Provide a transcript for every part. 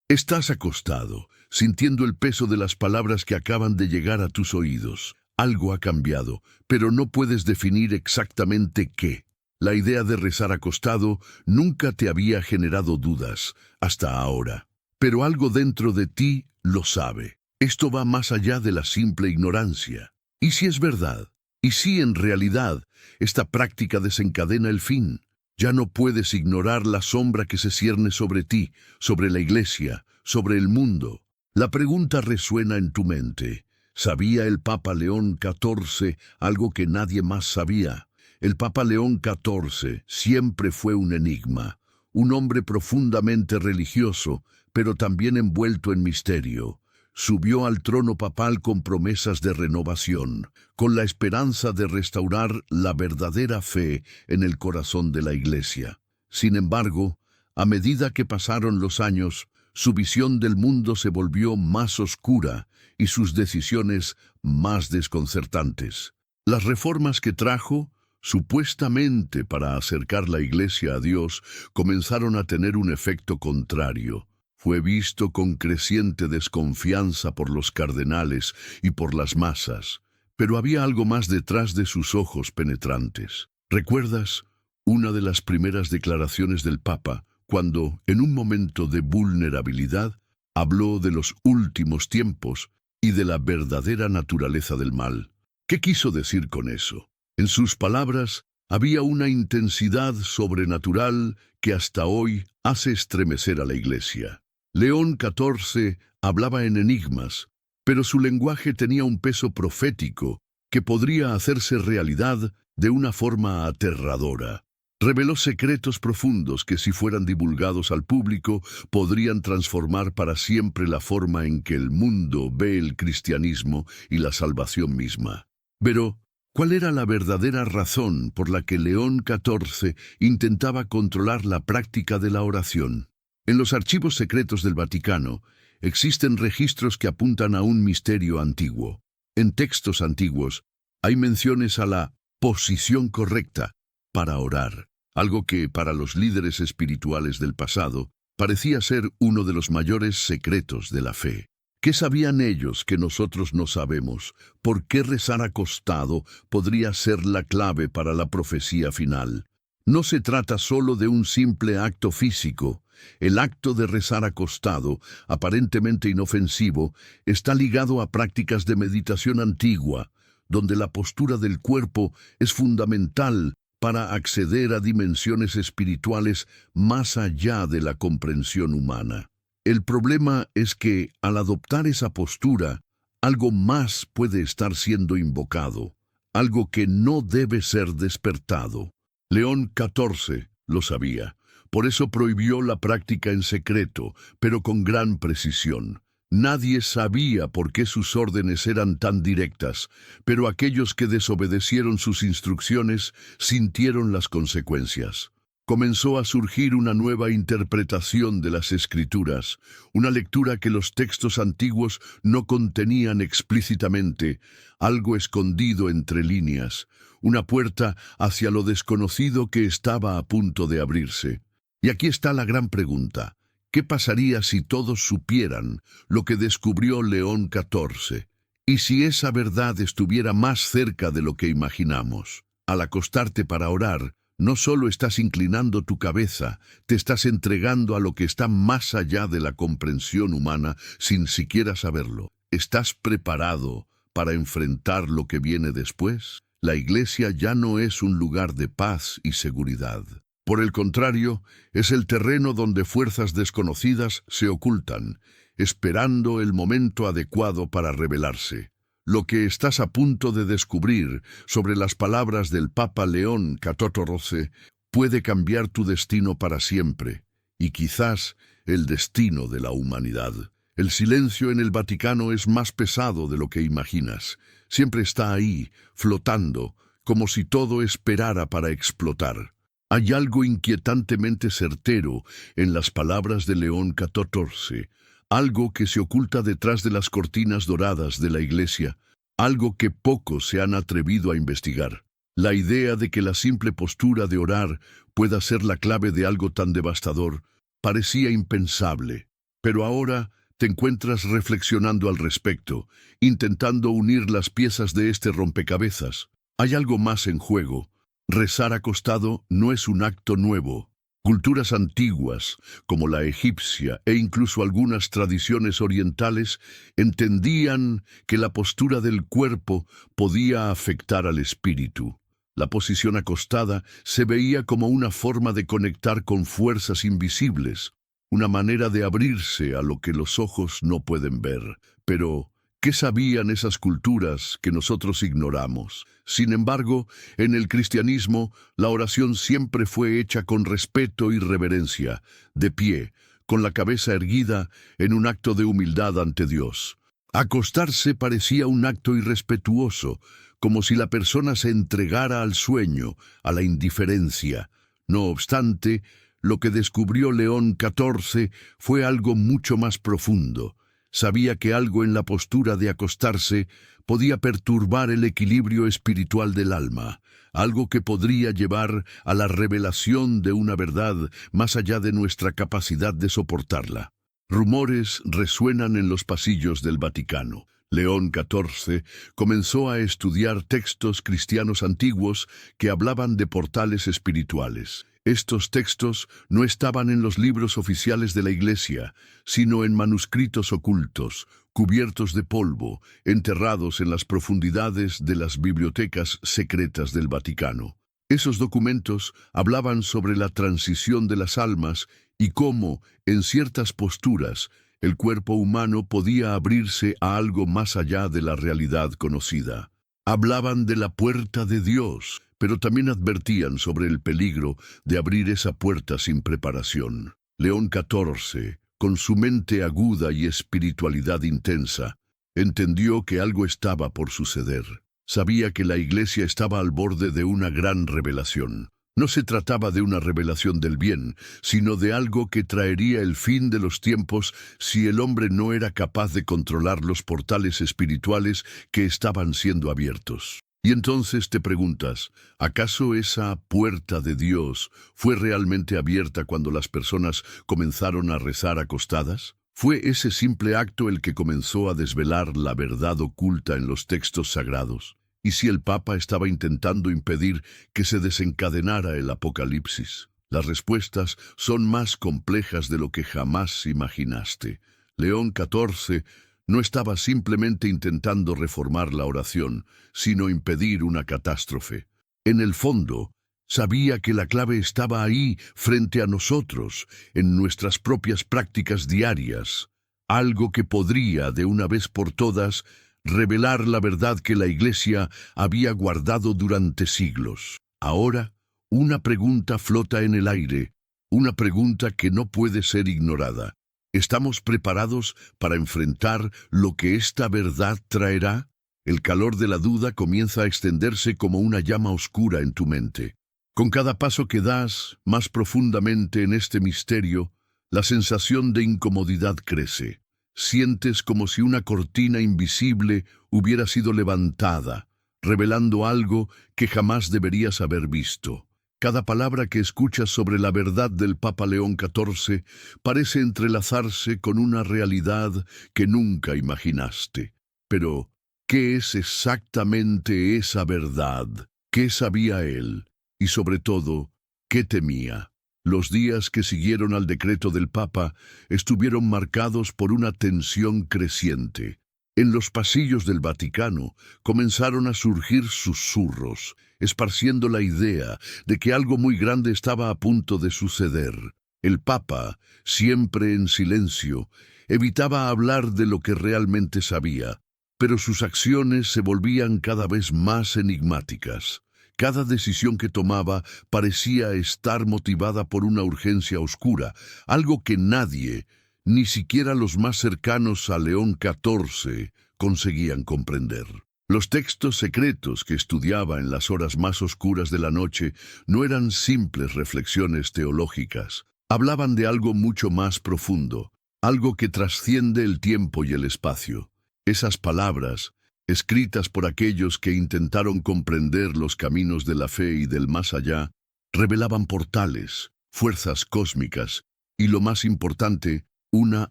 Estás acostado, sintiendo el peso de las palabras que acaban de llegar a tus oídos. Algo ha cambiado, pero no puedes definir exactamente qué. La idea de rezar acostado nunca te había generado dudas, hasta ahora. Pero algo dentro de ti lo sabe. Esto va más allá de la simple ignorancia. ¿Y si es verdad? ¿Y si en realidad esta práctica desencadena el fin? Ya no puedes ignorar la sombra que se cierne sobre ti, sobre la iglesia, sobre el mundo. La pregunta resuena en tu mente. ¿Sabía el Papa León XIV algo que nadie más sabía? El Papa León XIV siempre fue un enigma, un hombre profundamente religioso, pero también envuelto en misterio. Subió al trono papal con promesas de renovación, con la esperanza de restaurar la verdadera fe en el corazón de la Iglesia. Sin embargo, a medida que pasaron los años, su visión del mundo se volvió más oscura y sus decisiones más desconcertantes. Las reformas que trajo, supuestamente para acercar la Iglesia a Dios, comenzaron a tener un efecto contrario. Fue visto con creciente desconfianza por los cardenales y por las masas, pero había algo más detrás de sus ojos penetrantes. ¿Recuerdas una de las primeras declaraciones del Papa, cuando, en un momento de vulnerabilidad, habló de los últimos tiempos y de la verdadera naturaleza del mal? ¿Qué quiso decir con eso? En sus palabras había una intensidad sobrenatural que hasta hoy hace estremecer a la Iglesia. León XIV hablaba en enigmas, pero su lenguaje tenía un peso profético que podría hacerse realidad de una forma aterradora. Reveló secretos profundos que, si fueran divulgados al público, podrían transformar para siempre la forma en que el mundo ve el cristianismo y la salvación misma. Pero, ¿cuál era la verdadera razón por la que León XIV intentaba controlar la práctica de la oración? En los archivos secretos del Vaticano existen registros que apuntan a un misterio antiguo. En textos antiguos hay menciones a la posición correcta para orar, algo que para los líderes espirituales del pasado parecía ser uno de los mayores secretos de la fe. ¿Qué sabían ellos que nosotros no sabemos? ¿Por qué rezar acostado podría ser la clave para la profecía final? No se trata solo de un simple acto físico. El acto de rezar acostado, aparentemente inofensivo, está ligado a prácticas de meditación antigua, donde la postura del cuerpo es fundamental para acceder a dimensiones espirituales más allá de la comprensión humana. El problema es que, al adoptar esa postura, algo más puede estar siendo invocado, algo que no debe ser despertado. León XIV lo sabía. Por eso prohibió la práctica en secreto, pero con gran precisión. Nadie sabía por qué sus órdenes eran tan directas, pero aquellos que desobedecieron sus instrucciones sintieron las consecuencias. Comenzó a surgir una nueva interpretación de las Escrituras, una lectura que los textos antiguos no contenían explícitamente, algo escondido entre líneas, una puerta hacia lo desconocido que estaba a punto de abrirse. Y aquí está la gran pregunta. ¿Qué pasaría si todos supieran lo que descubrió León XIV? ¿Y si esa verdad estuviera más cerca de lo que imaginamos? Al acostarte para orar, no solo estás inclinando tu cabeza, te estás entregando a lo que está más allá de la comprensión humana sin siquiera saberlo. ¿Estás preparado para enfrentar lo que viene después? La Iglesia ya no es un lugar de paz y seguridad. Por el contrario, es el terreno donde fuerzas desconocidas se ocultan, esperando el momento adecuado para revelarse. Lo que estás a punto de descubrir sobre las palabras del Papa León XIV puede cambiar tu destino para siempre, y quizás el destino de la humanidad. El silencio en el Vaticano es más pesado de lo que imaginas. Siempre está ahí, flotando, como si todo esperara para explotar. Hay algo inquietantemente certero en las palabras de León XIV, algo que se oculta detrás de las cortinas doradas de la Iglesia, algo que pocos se han atrevido a investigar. La idea de que la simple postura de orar pueda ser la clave de algo tan devastador parecía impensable. Pero ahora te encuentras reflexionando al respecto, intentando unir las piezas de este rompecabezas. Hay algo más en juego. Rezar acostado no es un acto nuevo. Culturas antiguas, como la egipcia e incluso algunas tradiciones orientales, entendían que la postura del cuerpo podía afectar al espíritu. La posición acostada se veía como una forma de conectar con fuerzas invisibles, una manera de abrirse a lo que los ojos no pueden ver. Pero, ¿qué sabían esas culturas que nosotros ignoramos? Sin embargo, en el cristianismo, la oración siempre fue hecha con respeto y reverencia, de pie, con la cabeza erguida, en un acto de humildad ante Dios. Acostarse parecía un acto irrespetuoso, como si la persona se entregara al sueño, a la indiferencia. No obstante, lo que descubrió León XIV fue algo mucho más profundo. Sabía que algo en la postura de acostarse podía perturbar el equilibrio espiritual del alma, algo que podría llevar a la revelación de una verdad más allá de nuestra capacidad de soportarla. Rumores resuenan en los pasillos del Vaticano. León XIV comenzó a estudiar textos cristianos antiguos que hablaban de portales espirituales. Estos textos no estaban en los libros oficiales de la Iglesia, sino en manuscritos ocultos, cubiertos de polvo, enterrados en las profundidades de las bibliotecas secretas del Vaticano. Esos documentos hablaban sobre la transición de las almas y cómo, en ciertas posturas, el cuerpo humano podía abrirse a algo más allá de la realidad conocida. Hablaban de la puerta de Dios, pero también advertían sobre el peligro de abrir esa puerta sin preparación. León XIV, con su mente aguda y espiritualidad intensa, entendió que algo estaba por suceder. Sabía que la Iglesia estaba al borde de una gran revelación. No se trataba de una revelación del bien, sino de algo que traería el fin de los tiempos si el hombre no era capaz de controlar los portales espirituales que estaban siendo abiertos. Y entonces te preguntas, ¿acaso esa puerta de Dios fue realmente abierta cuando las personas comenzaron a rezar acostadas? ¿Fue ese simple acto el que comenzó a desvelar la verdad oculta en los textos sagrados? ¿Y si el Papa estaba intentando impedir que se desencadenara el Apocalipsis? Las respuestas son más complejas de lo que jamás imaginaste. León XIV no estaba simplemente intentando reformar la oración, sino impedir una catástrofe. En el fondo, sabía que la clave estaba ahí, frente a nosotros, en nuestras propias prácticas diarias, algo que podría, de una vez por todas, revelar la verdad que la Iglesia había guardado durante siglos. Ahora, una pregunta flota en el aire, una pregunta que no puede ser ignorada. ¿Estamos preparados para enfrentar lo que esta verdad traerá? El calor de la duda comienza a extenderse como una llama oscura en tu mente. Con cada paso que das más profundamente en este misterio, la sensación de incomodidad crece. Sientes como si una cortina invisible hubiera sido levantada, revelando algo que jamás deberías haber visto. Cada palabra que escuchas sobre la verdad del Papa León XIV parece entrelazarse con una realidad que nunca imaginaste. Pero, ¿qué es exactamente esa verdad? ¿Qué sabía él? Y sobre todo, ¿qué temía? Los días que siguieron al decreto del Papa estuvieron marcados por una tensión creciente. En los pasillos del Vaticano comenzaron a surgir susurros, esparciendo la idea de que algo muy grande estaba a punto de suceder. El Papa, siempre en silencio, evitaba hablar de lo que realmente sabía, pero sus acciones se volvían cada vez más enigmáticas. Cada decisión que tomaba parecía estar motivada por una urgencia oscura, algo que nadie, ni siquiera los más cercanos a León XIV, conseguían comprender. Los textos secretos que estudiaba en las horas más oscuras de la noche no eran simples reflexiones teológicas. Hablaban de algo mucho más profundo, algo que trasciende el tiempo y el espacio. Esas palabras, escritas por aquellos que intentaron comprender los caminos de la fe y del más allá, revelaban portales, fuerzas cósmicas y, lo más importante, una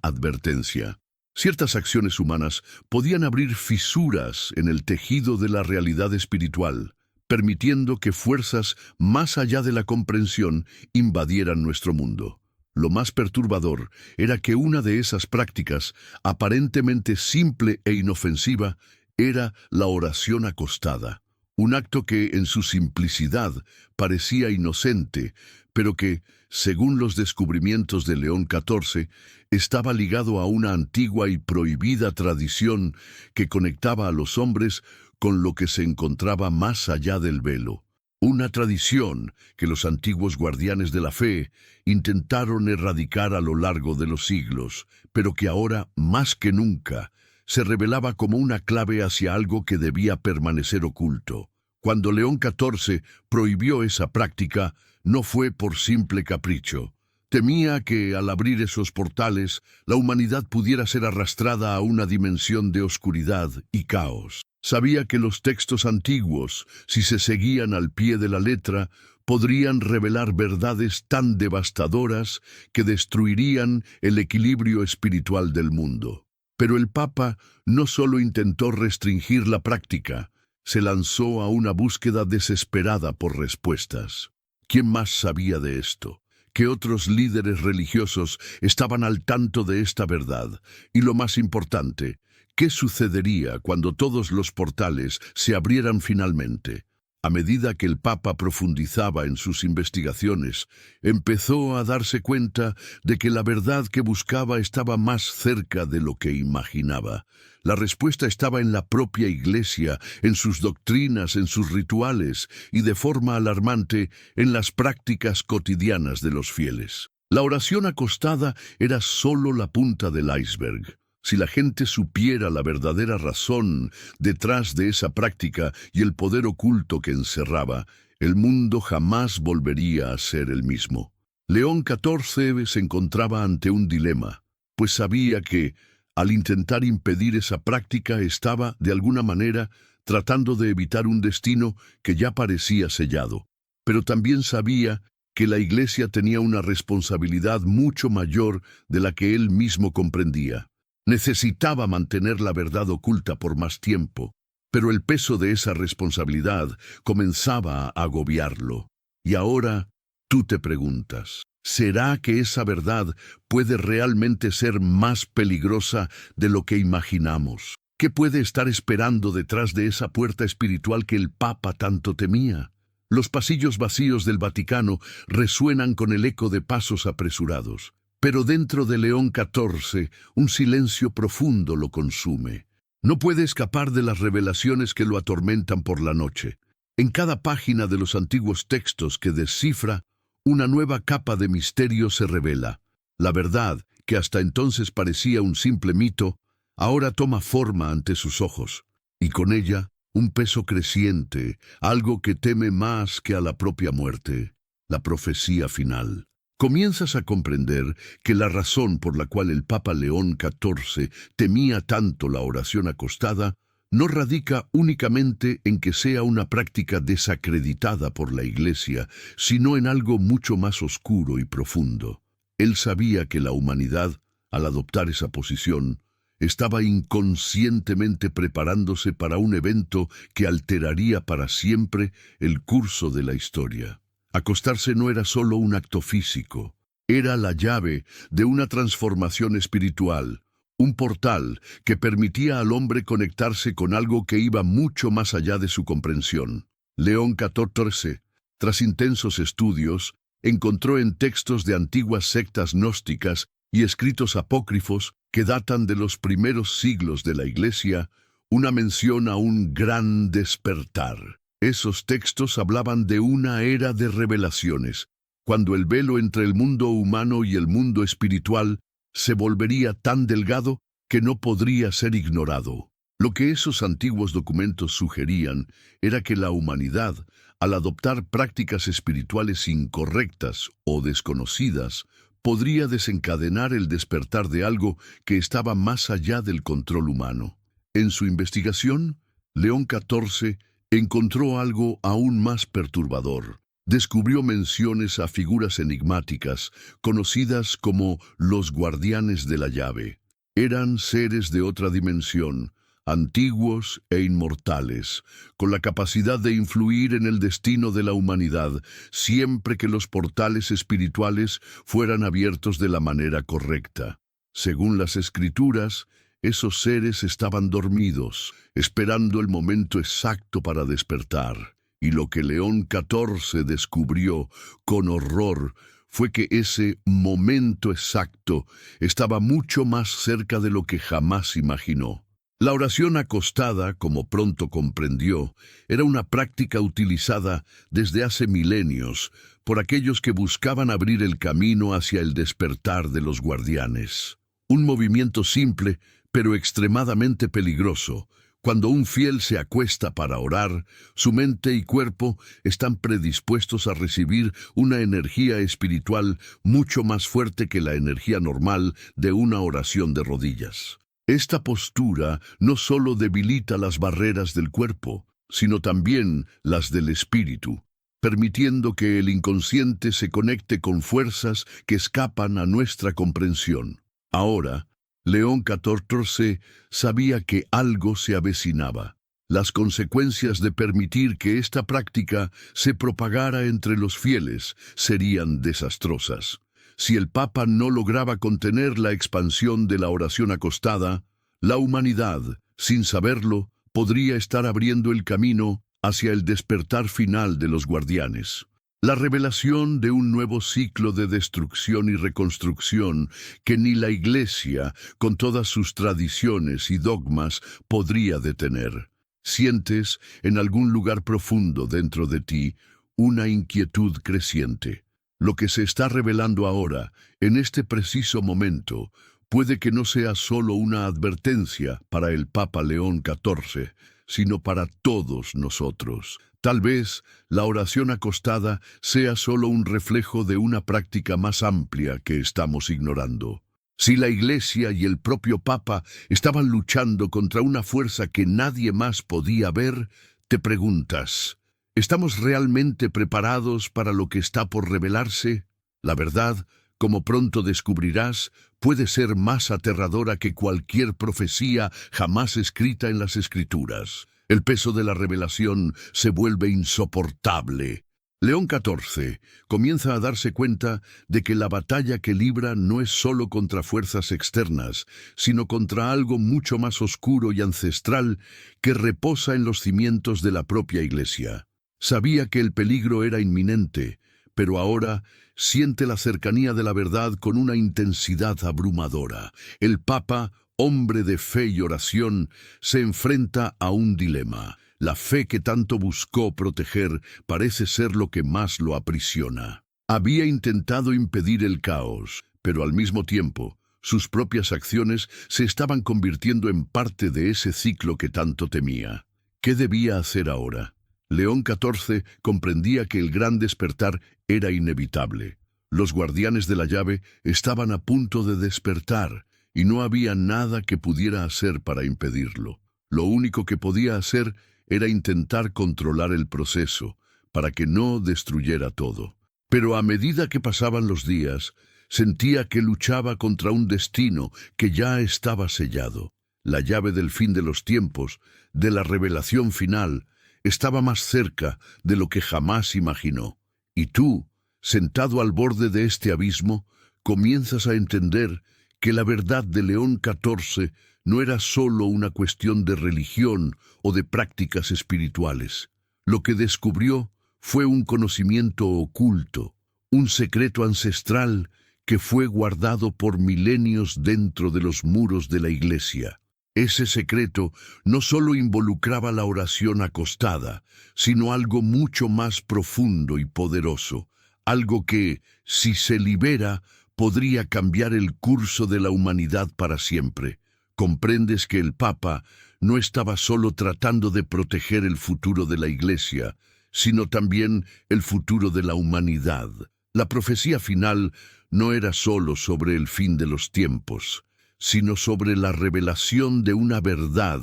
advertencia. Ciertas acciones humanas podían abrir fisuras en el tejido de la realidad espiritual, permitiendo que fuerzas más allá de la comprensión invadieran nuestro mundo. Lo más perturbador era que una de esas prácticas, aparentemente simple e inofensiva, era la oración acostada. Un acto que, en su simplicidad, parecía inocente, pero que, según los descubrimientos de León XIV, estaba ligado a una antigua y prohibida tradición que conectaba a los hombres con lo que se encontraba más allá del velo. Una tradición que los antiguos guardianes de la fe intentaron erradicar a lo largo de los siglos, pero que ahora, más que nunca, se revelaba como una clave hacia algo que debía permanecer oculto. Cuando León XIV prohibió esa práctica, no fue por simple capricho. Temía que, al abrir esos portales, la humanidad pudiera ser arrastrada a una dimensión de oscuridad y caos. Sabía que los textos antiguos, si se seguían al pie de la letra, podrían revelar verdades tan devastadoras que destruirían el equilibrio espiritual del mundo. Pero el Papa no solo intentó restringir la práctica, se lanzó a una búsqueda desesperada por respuestas. ¿Quién más sabía de esto? ¿Qué otros líderes religiosos estaban al tanto de esta verdad? Y lo más importante, ¿qué sucedería cuando todos los portales se abrieran finalmente? A medida que el Papa profundizaba en sus investigaciones, empezó a darse cuenta de que la verdad que buscaba estaba más cerca de lo que imaginaba. La respuesta estaba en la propia Iglesia, en sus doctrinas, en sus rituales y, de forma alarmante, en las prácticas cotidianas de los fieles. La oración acostada era solo la punta del iceberg. Si la gente supiera la verdadera razón detrás de esa práctica y el poder oculto que encerraba, el mundo jamás volvería a ser el mismo. León XIV se encontraba ante un dilema, pues sabía que, al intentar impedir esa práctica, estaba, de alguna manera, tratando de evitar un destino que ya parecía sellado. Pero también sabía que la Iglesia tenía una responsabilidad mucho mayor de la que él mismo comprendía. Necesitaba mantener la verdad oculta por más tiempo, pero el peso de esa responsabilidad comenzaba a agobiarlo. Y ahora tú te preguntas, ¿será que esa verdad puede realmente ser más peligrosa de lo que imaginamos? ¿Qué puede estar esperando detrás de esa puerta espiritual que el Papa tanto temía? Los pasillos vacíos del Vaticano resuenan con el eco de pasos apresurados. Pero dentro de León XIV, un silencio profundo lo consume. No puede escapar de las revelaciones que lo atormentan por la noche. En cada página de los antiguos textos que descifra, una nueva capa de misterio se revela. La verdad, que hasta entonces parecía un simple mito, ahora toma forma ante sus ojos. Y con ella, un peso creciente, algo que teme más que a la propia muerte, la profecía final. Comienzas a comprender que la razón por la cual el Papa León XIV temía tanto la oración acostada no radica únicamente en que sea una práctica desacreditada por la Iglesia, sino en algo mucho más oscuro y profundo. Él sabía que la humanidad, al adoptar esa posición, estaba inconscientemente preparándose para un evento que alteraría para siempre el curso de la historia. Acostarse no era solo un acto físico, era la llave de una transformación espiritual, un portal que permitía al hombre conectarse con algo que iba mucho más allá de su comprensión. León XIV, tras intensos estudios, encontró en textos de antiguas sectas gnósticas y escritos apócrifos que datan de los primeros siglos de la Iglesia una mención a un gran despertar. Esos textos hablaban de una era de revelaciones, cuando el velo entre el mundo humano y el mundo espiritual se volvería tan delgado que no podría ser ignorado. Lo que esos antiguos documentos sugerían era que la humanidad, al adoptar prácticas espirituales incorrectas o desconocidas, podría desencadenar el despertar de algo que estaba más allá del control humano. En su investigación, León XIV encontró algo aún más perturbador. descubrió menciones a figuras enigmáticas, conocidas como los guardianes de la llave. Eran seres de otra dimensión, antiguos e inmortales, con la capacidad de influir en el destino de la humanidad, siempre que los portales espirituales fueran abiertos de la manera correcta. Según las Escrituras, esos seres estaban dormidos, esperando el momento exacto para despertar. Y lo que León XIV descubrió con horror fue que ese momento exacto estaba mucho más cerca de lo que jamás imaginó. La oración acostada, como pronto comprendió, era una práctica utilizada desde hace milenios por aquellos que buscaban abrir el camino hacia el despertar de los guardianes. Un movimiento simple, pero extremadamente peligroso. Cuando un fiel se acuesta para orar, su mente y cuerpo están predispuestos a recibir una energía espiritual mucho más fuerte que la energía normal de una oración de rodillas. Esta postura no solo debilita las barreras del cuerpo, sino también las del espíritu, permitiendo que el inconsciente se conecte con fuerzas que escapan a nuestra comprensión. Ahora, León XIV sabía que algo se avecinaba. Las consecuencias de permitir que esta práctica se propagara entre los fieles serían desastrosas. Si el Papa no lograba contener la expansión de la oración acostada, la humanidad, sin saberlo, podría estar abriendo el camino hacia el despertar final de los guardianes. La revelación de un nuevo ciclo de destrucción y reconstrucción que ni la Iglesia, con todas sus tradiciones y dogmas, podría detener. Sientes, en algún lugar profundo dentro de ti, una inquietud creciente. Lo que se está revelando ahora, en este preciso momento, puede que no sea solo una advertencia para el Papa León XIV, sino para todos nosotros. Tal vez la oración acostada sea solo un reflejo de una práctica más amplia que estamos ignorando. Si la Iglesia y el propio Papa estaban luchando contra una fuerza que nadie más podía ver, te preguntas, ¿estamos realmente preparados para lo que está por revelarse? La verdad, como pronto descubrirás, puede ser más aterradora que cualquier profecía jamás escrita en las Escrituras. El peso de la revelación se vuelve insoportable. León XIV comienza a darse cuenta de que la batalla que libra no es solo contra fuerzas externas, sino contra algo mucho más oscuro y ancestral que reposa en los cimientos de la propia Iglesia. Sabía que el peligro era inminente, pero ahora siente la cercanía de la verdad con una intensidad abrumadora. El Papa, hombre de fe y oración, se enfrenta a un dilema. La fe que tanto buscó proteger parece ser lo que más lo aprisiona. Había intentado impedir el caos, pero al mismo tiempo, sus propias acciones se estaban convirtiendo en parte de ese ciclo que tanto temía. ¿Qué debía hacer ahora? León XIV comprendía que el gran despertar era inevitable. Los guardianes de la llave estaban a punto de despertar, y no había nada que pudiera hacer para impedirlo. Lo único que podía hacer era intentar controlar el proceso, para que no destruyera todo. Pero a medida que pasaban los días, sentía que luchaba contra un destino que ya estaba sellado. La llave del fin de los tiempos, de la revelación final, estaba más cerca de lo que jamás imaginó. Y tú, sentado al borde de este abismo, comienzas a entender que la verdad de León XIV no era solo una cuestión de religión o de prácticas espirituales. Lo que descubrió fue un conocimiento oculto, un secreto ancestral que fue guardado por milenios dentro de los muros de la Iglesia. Ese secreto no solo involucraba la oración acostada, sino algo mucho más profundo y poderoso, algo que, si se libera, podría cambiar el curso de la humanidad para siempre. Comprendes que el Papa no estaba solo tratando de proteger el futuro de la Iglesia, sino también el futuro de la humanidad. La profecía final no era solo sobre el fin de los tiempos, sino sobre la revelación de una verdad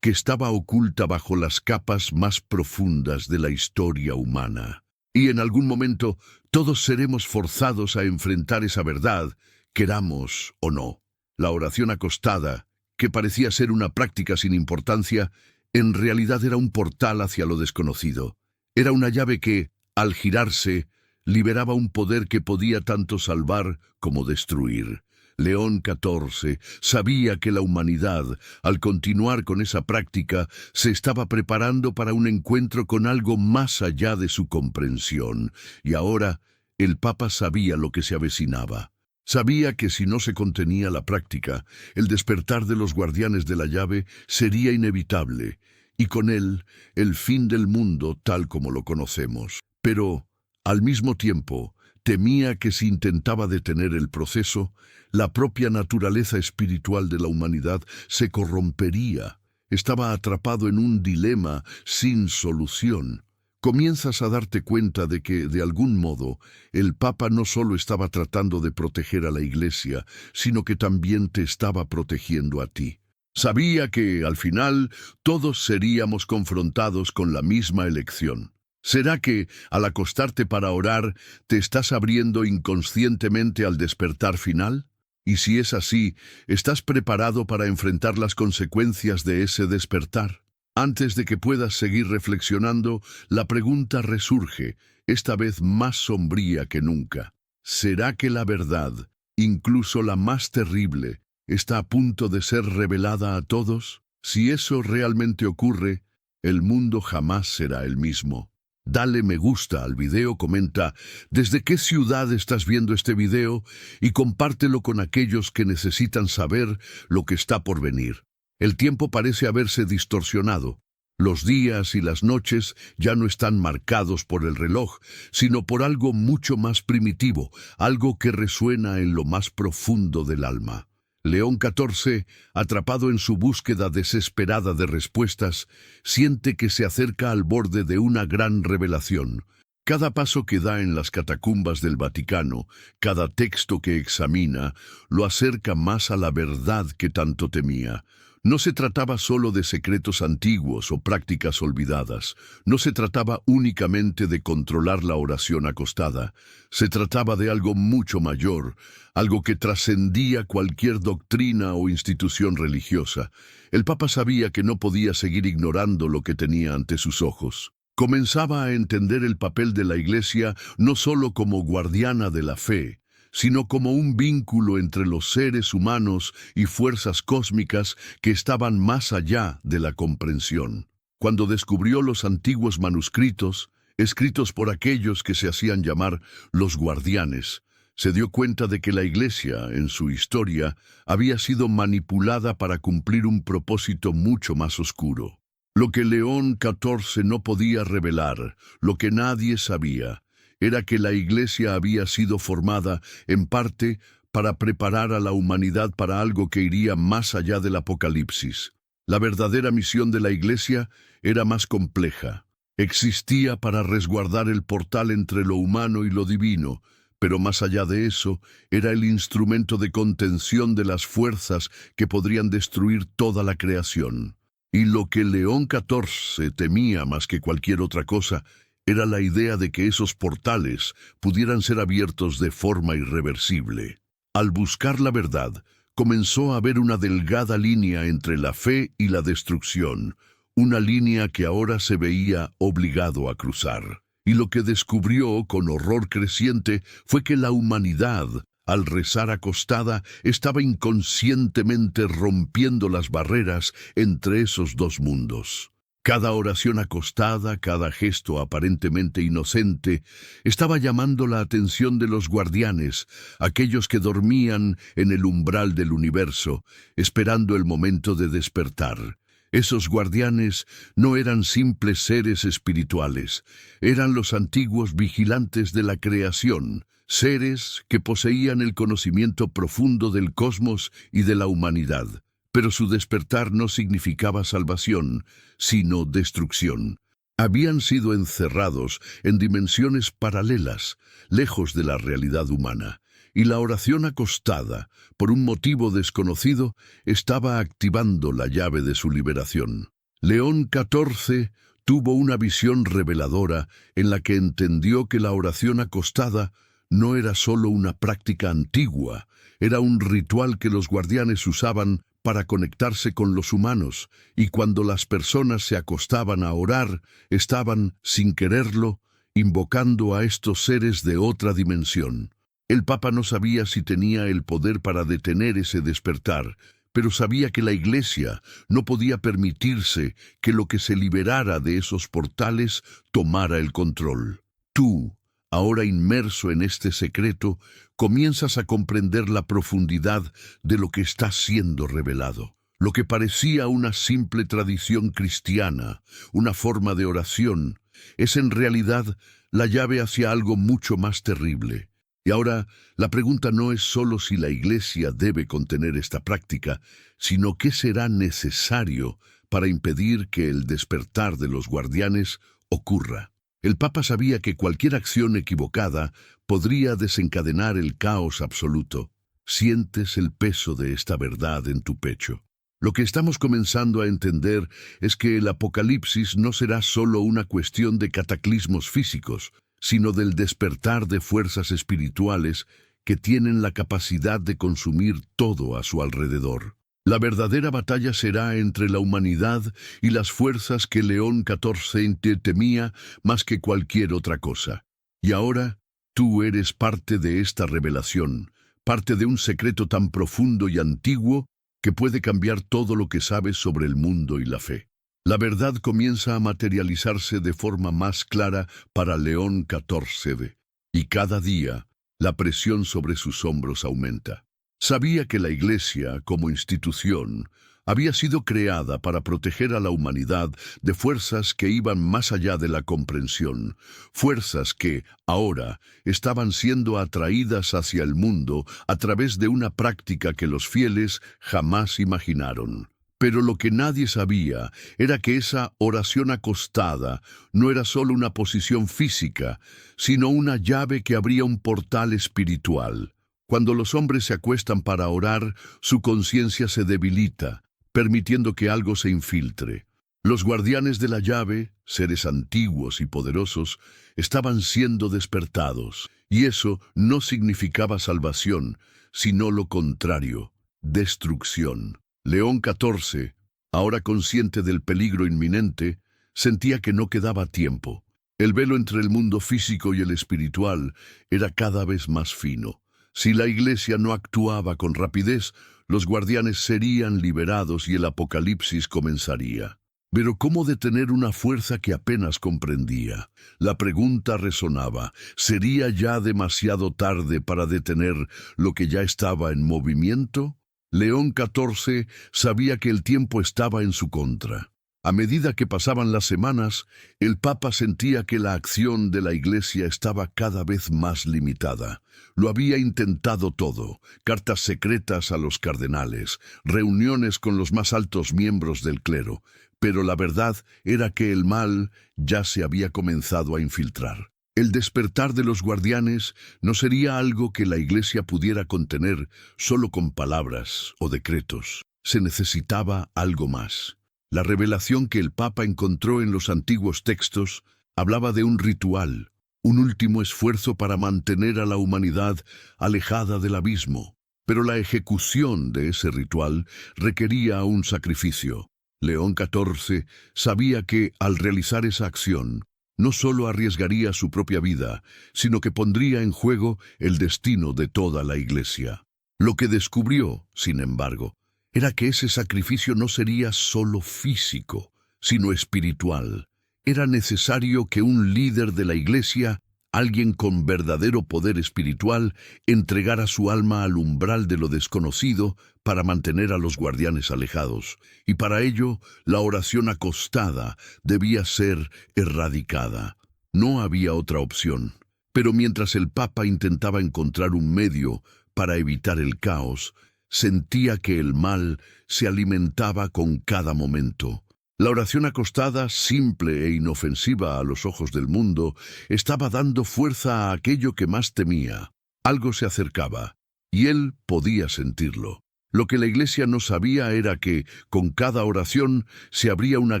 que estaba oculta bajo las capas más profundas de la historia humana. Y en algún momento todos seremos forzados a enfrentar esa verdad, queramos o no. La oración acostada, que parecía ser una práctica sin importancia, en realidad era un portal hacia lo desconocido. Era una llave que, al girarse, liberaba un poder que podía tanto salvar como destruir. León XIV sabía que la humanidad, al continuar con esa práctica, se estaba preparando para un encuentro con algo más allá de su comprensión, y ahora el Papa sabía lo que se avecinaba. Sabía que si no se contenía la práctica, el despertar de los guardianes de la llave sería inevitable, y con él el fin del mundo tal como lo conocemos. Pero, al mismo tiempo, temía que si intentaba detener el proceso, la propia naturaleza espiritual de la humanidad se corrompería. Estaba atrapado en un dilema sin solución. Comienzas a darte cuenta de que, de algún modo, el Papa no solo estaba tratando de proteger a la Iglesia, sino que también te estaba protegiendo a ti. Sabía que, al final, todos seríamos confrontados con la misma elección. ¿Será que, al acostarte para orar, te estás abriendo inconscientemente al despertar final? Y si es así, ¿estás preparado para enfrentar las consecuencias de ese despertar? Antes de que puedas seguir reflexionando, la pregunta resurge, esta vez más sombría que nunca. ¿Será que la verdad, incluso la más terrible, está a punto de ser revelada a todos? Si eso realmente ocurre, el mundo jamás será el mismo. Dale me gusta al video, comenta desde qué ciudad estás viendo este video y compártelo con aquellos que necesitan saber lo que está por venir. El tiempo parece haberse distorsionado. Los días y las noches ya no están marcados por el reloj, sino por algo mucho más primitivo, algo que resuena en lo más profundo del alma. León XIV, atrapado en su búsqueda desesperada de respuestas, siente que se acerca al borde de una gran revelación. Cada paso que da en las catacumbas del Vaticano, cada texto que examina, lo acerca más a la verdad que tanto temía. No se trataba solo de secretos antiguos o prácticas olvidadas. No se trataba únicamente de controlar la oración acostada. Se trataba de algo mucho mayor, algo que trascendía cualquier doctrina o institución religiosa. El Papa sabía que no podía seguir ignorando lo que tenía ante sus ojos. Comenzaba a entender el papel de la Iglesia no solo como guardiana de la fe, sino como un vínculo entre los seres humanos y fuerzas cósmicas que estaban más allá de la comprensión. Cuando descubrió los antiguos manuscritos, escritos por aquellos que se hacían llamar los guardianes, se dio cuenta de que la Iglesia, en su historia, había sido manipulada para cumplir un propósito mucho más oscuro. Lo que León XIV no podía revelar, lo que nadie sabía, era que la Iglesia había sido formada, en parte, para preparar a la humanidad para algo que iría más allá del Apocalipsis. La verdadera misión de la Iglesia era más compleja. Existía para resguardar el portal entre lo humano y lo divino, pero más allá de eso, era el instrumento de contención de las fuerzas que podrían destruir toda la creación. Y lo que León XIV temía más que cualquier otra cosa era la idea de que esos portales pudieran ser abiertos de forma irreversible. Al buscar la verdad, comenzó a ver una delgada línea entre la fe y la destrucción, una línea que ahora se veía obligado a cruzar. Y lo que descubrió con horror creciente fue que la humanidad, al rezar acostada, estaba inconscientemente rompiendo las barreras entre esos dos mundos. Cada oración acostada, cada gesto aparentemente inocente, estaba llamando la atención de los guardianes, aquellos que dormían en el umbral del universo, esperando el momento de despertar. Esos guardianes no eran simples seres espirituales, eran los antiguos vigilantes de la creación, seres que poseían el conocimiento profundo del cosmos y de la humanidad. Pero su despertar no significaba salvación, sino destrucción. Habían sido encerrados en dimensiones paralelas, lejos de la realidad humana, y la oración acostada, por un motivo desconocido, estaba activando la llave de su liberación. León XIV Tuvo una visión reveladora en la que entendió que la oración acostada no era solo una práctica antigua, era un ritual que los guardianes usaban para conectarse con los humanos, y cuando las personas se acostaban a orar, estaban, sin quererlo, invocando a estos seres de otra dimensión. El Papa no sabía si tenía el poder para detener ese despertar, pero sabía que la Iglesia no podía permitirse que lo que se liberara de esos portales tomara el control. Tú, ahora inmerso en este secreto, comienzas a comprender la profundidad de lo que está siendo revelado. Lo que parecía una simple tradición cristiana, una forma de oración, es en realidad la llave hacia algo mucho más terrible. Y ahora, la pregunta no es solo si la Iglesia debe contener esta práctica, sino qué será necesario para impedir que el despertar de los guardianes ocurra. El Papa sabía que cualquier acción equivocada podría desencadenar el caos absoluto. Sientes el peso de esta verdad en tu pecho. Lo que estamos comenzando a entender es que el Apocalipsis no será solo una cuestión de cataclismos físicos, sino del despertar de fuerzas espirituales que tienen la capacidad de consumir todo a su alrededor. La verdadera batalla será entre la humanidad y las fuerzas que León XIV temía más que cualquier otra cosa. Y ahora, tú eres parte de esta revelación, parte de un secreto tan profundo y antiguo que puede cambiar todo lo que sabes sobre el mundo y la fe. La verdad comienza a materializarse de forma más clara para León XIV, y cada día la presión sobre sus hombros aumenta. Sabía que la Iglesia, como institución, había sido creada para proteger a la humanidad de fuerzas que iban más allá de la comprensión, fuerzas que, ahora, estaban siendo atraídas hacia el mundo a través de una práctica que los fieles jamás imaginaron. Pero lo que nadie sabía era que esa oración acostada no era solo una posición física, sino una llave que abría un portal espiritual. Cuando los hombres se acuestan para orar, su conciencia se debilita, permitiendo que algo se infiltre. Los guardianes de la llave, seres antiguos y poderosos, estaban siendo despertados, y eso no significaba salvación, sino lo contrario, destrucción. León XIV, ahora consciente del peligro inminente, sentía que no quedaba tiempo. El velo entre el mundo físico y el espiritual era cada vez más fino. Si la Iglesia no actuaba con rapidez, los guardianes serían liberados y el apocalipsis comenzaría. Pero ¿cómo detener una fuerza que apenas comprendía? La pregunta resonaba, ¿sería ya demasiado tarde para detener lo que ya estaba en movimiento? León XIV sabía que el tiempo estaba en su contra. A medida que pasaban las semanas, el Papa sentía que la acción de la Iglesia estaba cada vez más limitada. Lo había intentado todo: cartas secretas a los cardenales, reuniones con los más altos miembros del clero, pero la verdad era que el mal ya se había comenzado a infiltrar. El despertar de los guardianes no sería algo que la Iglesia pudiera contener solo con palabras o decretos. Se necesitaba algo más. La revelación que el Papa encontró en los antiguos textos hablaba de un ritual, un último esfuerzo para mantener a la humanidad alejada del abismo. Pero la ejecución de ese ritual requería un sacrificio. León XIV sabía que, al realizar esa acción, no solo arriesgaría su propia vida, sino que pondría en juego el destino de toda la Iglesia. Lo que descubrió, sin embargo, era que ese sacrificio no sería solo físico, sino espiritual. Era necesario que un líder de la Iglesia, alguien con verdadero poder espiritual, entregara su alma al umbral de lo desconocido para mantener a los guardianes alejados. Y para ello, la oración acostada debía ser erradicada. No había otra opción. Pero mientras el Papa intentaba encontrar un medio para evitar el caos, sentía que el mal se alimentaba con cada momento. La oración acostada, simple e inofensiva a los ojos del mundo, estaba dando fuerza a aquello que más temía. Algo se acercaba, y él podía sentirlo. Lo que la Iglesia no sabía era que, con cada oración, se abría una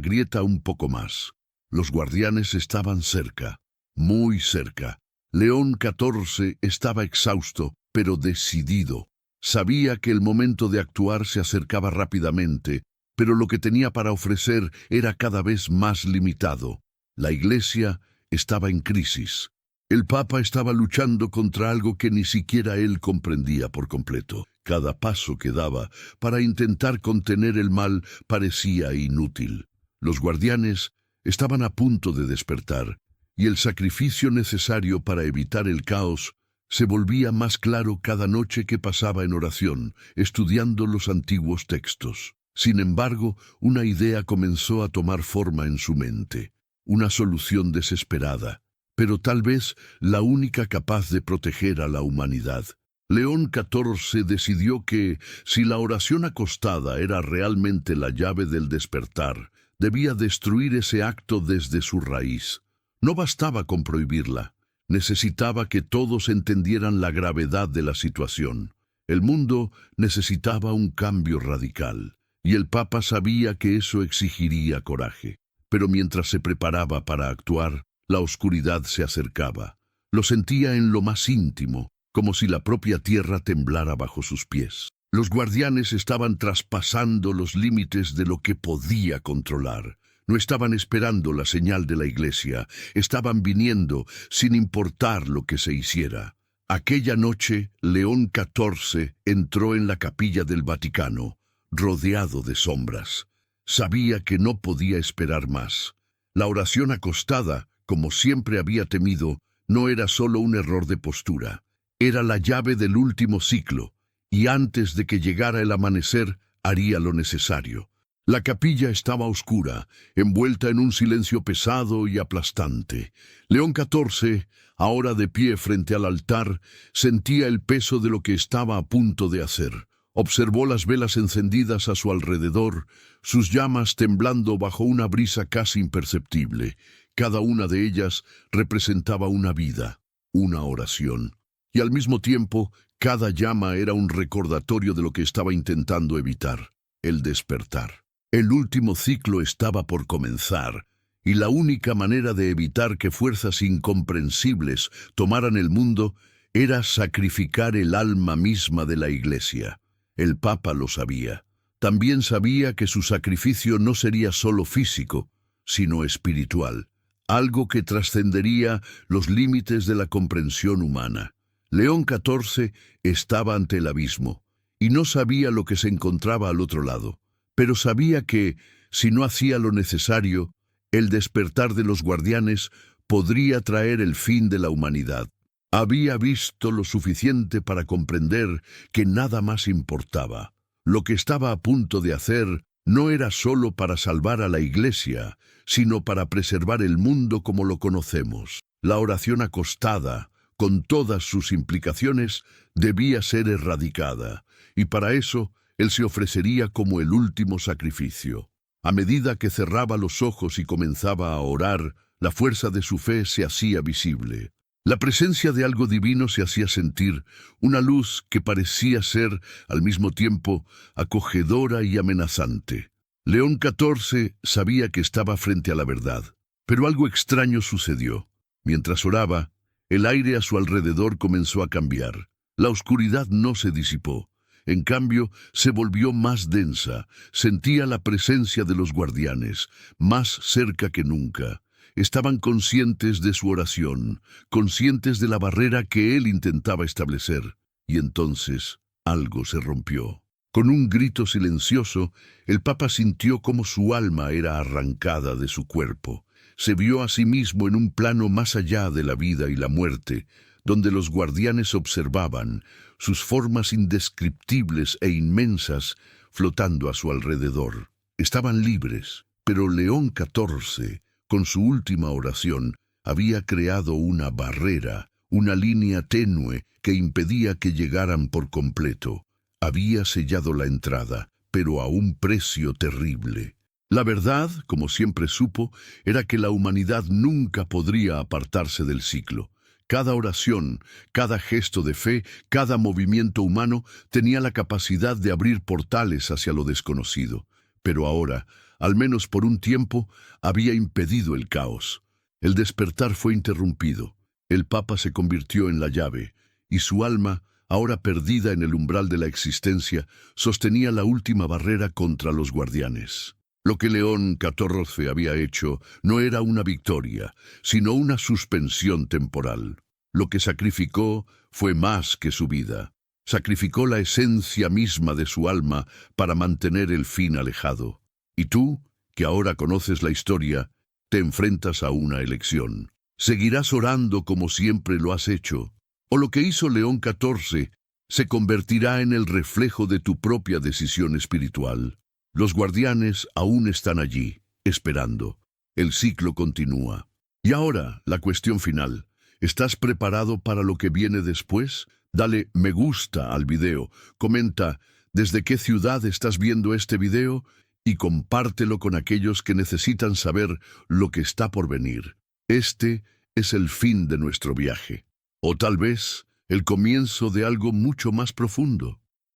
grieta un poco más. Los guardianes estaban cerca, muy cerca. León XIV estaba exhausto, pero decidido. Sabía que el momento de actuar se acercaba rápidamente, pero lo que tenía para ofrecer era cada vez más limitado. La Iglesia estaba en crisis. El Papa estaba luchando contra algo que ni siquiera él comprendía por completo. Cada paso que daba para intentar contener el mal parecía inútil. Los guardianes estaban a punto de despertar, y el sacrificio necesario para evitar el caos se volvía más claro cada noche que pasaba en oración, estudiando los antiguos textos. Sin embargo, una idea comenzó a tomar forma en su mente, una solución desesperada, pero tal vez la única capaz de proteger a la humanidad. León XIV decidió que, si la oración acostada era realmente la llave del despertar, debía destruir ese acto desde su raíz. No bastaba con prohibirla, necesitaba que todos entendieran la gravedad de la situación. El mundo necesitaba un cambio radical, y el Papa sabía que eso exigiría coraje. Pero mientras se preparaba para actuar, la oscuridad se acercaba. Lo sentía en lo más íntimo, como si la propia tierra temblara bajo sus pies. Los guardianes estaban traspasando los límites de lo que podía controlar. No estaban esperando la señal de la Iglesia, estaban viniendo sin importar lo que se hiciera. Aquella noche, León XIV entró en la capilla del Vaticano, rodeado de sombras. Sabía que no podía esperar más. La oración acostada, como siempre había temido, no era solo un error de postura. Era la llave del último ciclo, y antes de que llegara el amanecer, haría lo necesario. La capilla estaba oscura, envuelta en un silencio pesado y aplastante. León XIV, ahora de pie frente al altar, sentía el peso de lo que estaba a punto de hacer. Observó las velas encendidas a su alrededor, sus llamas temblando bajo una brisa casi imperceptible. Cada una de ellas representaba una vida, una oración. Y al mismo tiempo, cada llama era un recordatorio de lo que estaba intentando evitar, el despertar. El último ciclo estaba por comenzar, y la única manera de evitar que fuerzas incomprensibles tomaran el mundo era sacrificar el alma misma de la Iglesia. El Papa lo sabía. También sabía que su sacrificio no sería solo físico, sino espiritual, algo que trascendería los límites de la comprensión humana. León XIV estaba ante el abismo, y no sabía lo que se encontraba al otro lado, pero sabía que, si no hacía lo necesario, el despertar de los guardianes podría traer el fin de la humanidad. Había visto lo suficiente para comprender que nada más importaba. Lo que estaba a punto de hacer no era solo para salvar a la Iglesia, sino para preservar el mundo como lo conocemos. La oración acostada, con todas sus implicaciones, debía ser erradicada, y para eso él se ofrecería como el último sacrificio. A medida que cerraba los ojos y comenzaba a orar, la fuerza de su fe se hacía visible. La presencia de algo divino se hacía sentir, una luz que parecía ser, al mismo tiempo, acogedora y amenazante. León XIV sabía que estaba frente a la verdad, pero algo extraño sucedió. Mientras oraba, el aire a su alrededor comenzó a cambiar. La oscuridad no se disipó. En cambio, se volvió más densa. Sentía la presencia de los guardianes, más cerca que nunca. Estaban conscientes de su oración, conscientes de la barrera que él intentaba establecer. Y entonces, algo se rompió. Con un grito silencioso, el Papa sintió cómo su alma era arrancada de su cuerpo. Se vio a sí mismo en un plano más allá de la vida y la muerte, donde los guardianes observaban, sus formas indescriptibles e inmensas flotando a su alrededor. Estaban libres, pero León XIV, con su última oración, había creado una barrera, una línea tenue que impedía que llegaran por completo. Había sellado la entrada, pero a un precio terrible. La verdad, como siempre supo, era que la humanidad nunca podría apartarse del ciclo. Cada oración, cada gesto de fe, cada movimiento humano tenía la capacidad de abrir portales hacia lo desconocido. Pero ahora, al menos por un tiempo, había impedido el caos. El despertar fue interrumpido. El Papa se convirtió en la llave, y su alma, ahora perdida en el umbral de la existencia, sostenía la última barrera contra los guardianes. Lo que León XIV había hecho no era una victoria, sino una suspensión temporal. Lo que sacrificó fue más que su vida. Sacrificó la esencia misma de su alma para mantener el fin alejado. Y tú, que ahora conoces la historia, te enfrentas a una elección. ¿Seguirás orando como siempre lo has hecho? ¿O lo que hizo León XIV se convertirá en el reflejo de tu propia decisión espiritual? Los guardianes aún están allí, esperando. El ciclo continúa. Y ahora, la cuestión final. ¿Estás preparado para lo que viene después? Dale me gusta al video, comenta desde qué ciudad estás viendo este video y compártelo con aquellos que necesitan saber lo que está por venir. Este es el fin de nuestro viaje, o tal vez el comienzo de algo mucho más profundo.